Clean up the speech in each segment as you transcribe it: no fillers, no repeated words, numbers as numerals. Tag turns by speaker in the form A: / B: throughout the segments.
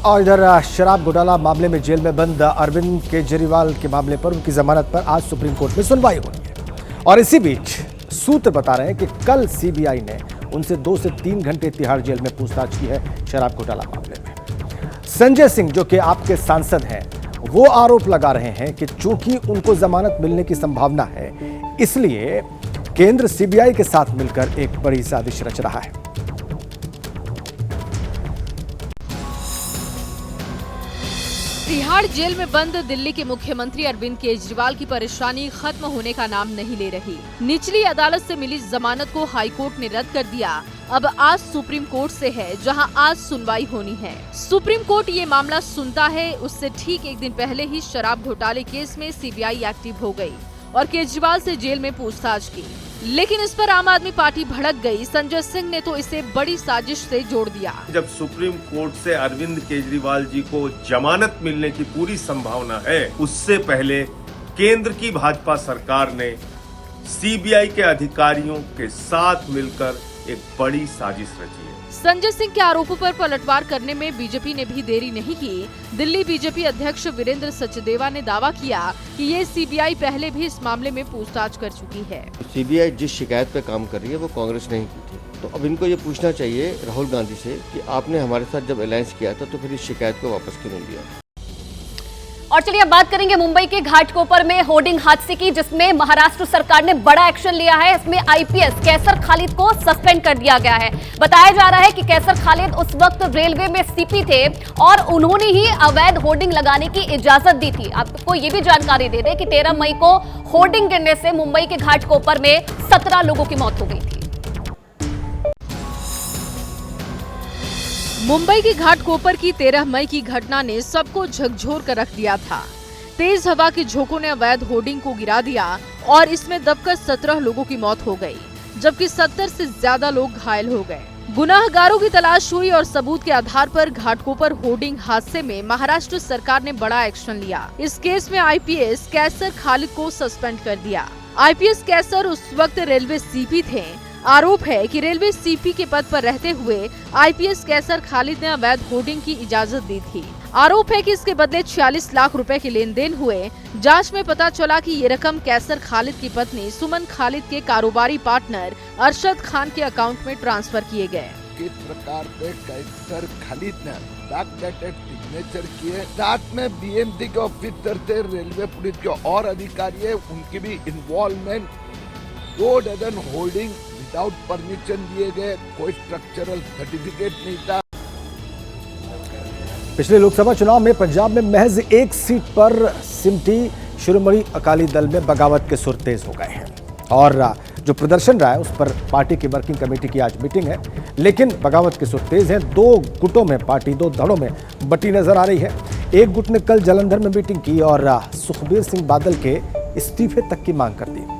A: और इधर शराब घोटाला मामले में जेल में बंद अरविंद केजरीवाल के मामले पर उनकी जमानत पर आज सुप्रीम कोर्ट में सुनवाई होनी है। और इसी बीच सूत्र बता रहे हैं कि कल सीबीआई ने उनसे 2 से 3 घंटे तिहाड़ जेल में पूछताछ की है शराब घोटाला मामले में। संजय सिंह, जो कि आपके सांसद हैं, वो आरोप लगा रहे हैं कि चूंकि उनको जमानत मिलने की संभावना है, इसलिए केंद्र सीबीआई के साथ मिलकर एक बड़ी साजिश रच रहा है।
B: तिहाड़ जेल में बंद दिल्ली के मुख्यमंत्री अरविंद केजरीवाल की परेशानी खत्म होने का नाम नहीं ले रही। निचली अदालत से मिली जमानत को हाईकोर्ट ने रद्द कर दिया। अब आज सुप्रीम कोर्ट से है, जहां आज सुनवाई होनी है। सुप्रीम कोर्ट ये मामला सुनता है, उससे ठीक एक दिन पहले ही शराब घोटाले केस में सीबीआई एक्टिव हो गई और केजरीवाल से जेल में पूछताछ की। लेकिन इस पर आम आदमी पार्टी भड़क गई। संजय सिंह ने तो इसे बड़ी साजिश से जोड़ दिया।
C: जब सुप्रीम कोर्ट से अरविंद केजरीवाल जी को जमानत मिलने की पूरी संभावना है, उससे पहले केंद्र की भाजपा सरकार ने सीबीआई के अधिकारियों के साथ मिलकर एक बड़ी साजिश रची है।
B: संजय सिंह के आरोपों पर पलटवार करने में बीजेपी ने भी देरी नहीं की। दिल्ली बीजेपी अध्यक्ष वीरेंद्र सचदेवा ने दावा किया कि ये सीबीआई पहले भी इस मामले में पूछताछ कर चुकी है।
D: सीबीआई जिस शिकायत पे काम कर रही है वो कांग्रेस ने ही की थी, तो अब इनको ये पूछना चाहिए राहुल गांधी से कि आपने हमारे साथ जब अलायंस किया था तो फिर इस शिकायत को वापस क्यों नहीं लिया।
E: और चलिए अब बात करेंगे मुंबई के घाटकोपर में होर्डिंग हादसे की, जिसमें महाराष्ट्र सरकार ने बड़ा एक्शन लिया है। इसमें आईपीएस कैसर खालिद को सस्पेंड कर दिया गया है। बताया जा रहा है कि कैसर खालिद उस वक्त रेलवे में सीपी थे और उन्होंने ही अवैध होर्डिंग लगाने की इजाजत दी थी। आपको ये भी जानकारी दे दें कि 13 मई को होर्डिंग गिरने से मुंबई के घाटकोपर में 17 लोगों की मौत हो गई थी।
B: मुंबई के घाटकोपर की 13 मई की घटना ने सबको झकझोर कर रख दिया था। तेज हवा के झोंकों ने अवैध होर्डिंग को गिरा दिया और इसमें दबकर 17 लोगों की मौत हो गई, जबकि 70 से ज्यादा लोग घायल हो गए। गुनाहगारों की तलाश हुई और सबूत के आधार पर घाटकोपर होर्डिंग हादसे में महाराष्ट्र सरकार ने बड़ा एक्शन लिया। इस केस में आईपीएस कैसर खालिद को सस्पेंड कर दिया। आईपीएस कैसर उस वक्त रेलवे सीपी थे। आरोप है कि रेलवे सीपी के पद पर रहते हुए आईपीएस कैसर खालिद ने अवैध होर्डिंग की इजाजत दी थी। आरोप है कि इसके बदले 46 लाख रुपए के लेन देन हुए। जांच में पता चला कि ये रकम कैसर खालिद की पत्नी सुमन खालिद के कारोबारी पार्टनर अरशद खान के अकाउंट में ट्रांसफर किए गए।
F: किस प्रकार से कैसर खालिद ने बैकडेटेड सिग्नेचर किए, साथ में बीएमसी के ऑफिसर थे, रेलवे पुलिस के और अधिकारी है, उनकी भी involvement. 2 dozen hoarding without permission दिए गए, कोई स्ट्रक्चरल सर्टिफिकेट नहीं था।
A: पिछले लोकसभा चुनाव में पंजाब में महज एक सीट पर सिमटी शिरोमणि अकाली दल में बगावत के सुर तेज हो गए हैं और जो प्रदर्शन रहा है उस पर पार्टी की वर्किंग कमेटी की आज मीटिंग है। लेकिन बगावत के सुर तेज हैं। 2 गुटों में पार्टी 2 धड़ों में बटी नजर आ रही है। एक गुट ने कल जालंधर में मीटिंग की और सुखबीर सिंह बादल के इस्तीफे तक की मांग कर दी।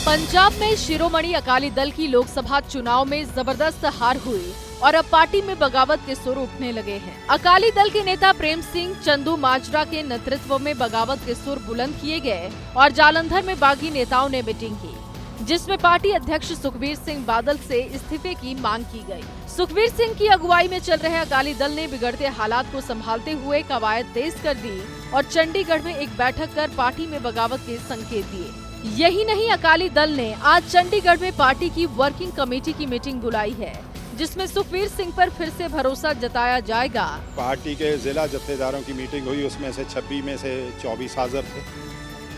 B: पंजाब में शिरोमणि अकाली दल की लोकसभा चुनाव में जबरदस्त हार हुई और अब पार्टी में बगावत के सुर उठने लगे हैं। अकाली दल के नेता प्रेम सिंह चंदू माजरा के नेतृत्व में बगावत के सुर बुलंद किए गए और जालंधर में बागी नेताओं ने मीटिंग की, जिसमें पार्टी अध्यक्ष सुखबीर सिंह बादल से इस्तीफे की मांग की गई। सुखबीर सिंह की अगुवाई में चल रहे अकाली दल ने बिगड़ते हालात को संभालते हुए कवायद तेज कर दी और चंडीगढ़ में एक बैठक कर पार्टी में बगावत के संकेत दिए। यही नहीं, अकाली दल ने आज चंडीगढ़ में पार्टी की वर्किंग कमेटी की मीटिंग बुलाई है, जिसमें सुखबीर सिंह पर फिर से भरोसा जताया जाएगा।
G: पार्टी के जिला जत्थेदारों की मीटिंग हुई, उसमें से 26 में से 24 हाजिर थे,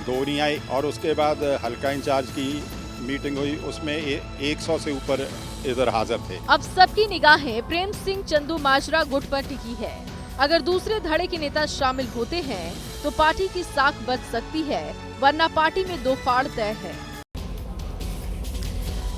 G: 2 नहीं आई। और उसके बाद हल्का इंचार्ज की मीटिंग हुई, उसमें 100 से ऊपर इधर हाजिर थे।
B: अब सबकी निगाहें प्रेम सिंह चंदू माजरा गुट पर टिकी है। अगर दूसरे धड़े के नेता शामिल होते हैं तो पार्टी की साख बच सकती है, वरना पार्टी में 2 फाड़ तय है।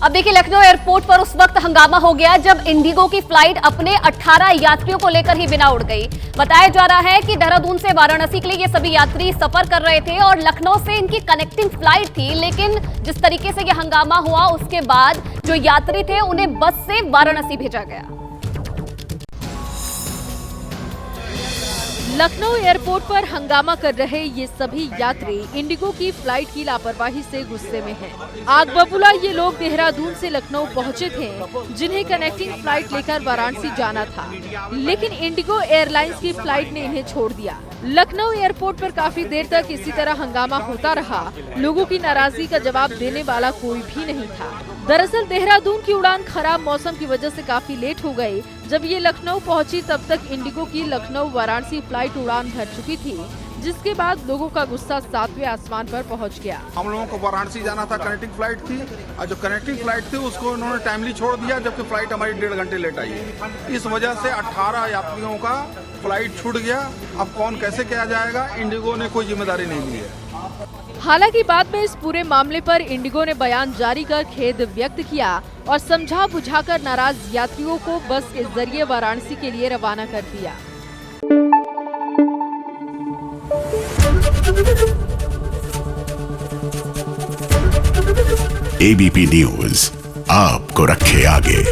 E: अब देखिए, लखनऊ एयरपोर्ट पर उस वक्त हंगामा हो गया जब इंडिगो की फ्लाइट अपने 18 यात्रियों को लेकर ही बिना उड़ गई। बताया जा रहा है कि देहरादून से वाराणसी के लिए ये सभी यात्री सफर कर रहे थे और लखनऊ से इनकी कनेक्टिंग फ्लाइट थी, लेकिन जिस तरीके से ये हंगामा हुआ उसके बाद जो यात्री थे उन्हें बस से वाराणसी भेजा गया।
B: लखनऊ एयरपोर्ट पर हंगामा कर रहे ये सभी यात्री इंडिगो की फ्लाइट की लापरवाही से गुस्से में हैं। आग बबूला ये लोग देहरादून से लखनऊ पहुंचे थे, जिन्हें कनेक्टिंग फ्लाइट लेकर वाराणसी जाना था, लेकिन इंडिगो एयरलाइंस की फ्लाइट ने इन्हें छोड़ दिया। लखनऊ एयरपोर्ट पर काफी देर तक इसी तरह हंगामा होता रहा। लोगों की नाराजगी का जवाब देने वाला कोई भी नहीं था। दरअसल देहरादून की उड़ान खराब मौसम की वजह से काफी लेट हो गई। जब ये लखनऊ पहुंची तब तक इंडिगो की लखनऊ वाराणसी फ्लाइट उड़ान भर चुकी थी, जिसके बाद लोगों का गुस्सा 7वें आसमान पर पहुंच गया।
H: हम लोगों को वाराणसी जाना था, कनेक्टिंग फ्लाइट थी, और जो कनेक्टिंग फ्लाइट थी उसको उन्होंने टाइमली छोड़ दिया, जबकि फ्लाइट हमारी 1.5 घंटे लेट आई है। इस वजह से 18 यात्रियों का फ्लाइट छूट गया। अब कौन कैसे किया जाएगा, इंडिगो ने कोई जिम्मेदारी नहीं ली है।
B: हालांकि बाद में इस पूरे मामले पर इंडिगो ने बयान जारी कर खेद व्यक्त किया और समझा बुझाकर नाराज यात्रियों को बस के जरिए वाराणसी के लिए रवाना कर दिया।
I: एबीपी न्यूज आपको रखे आगे।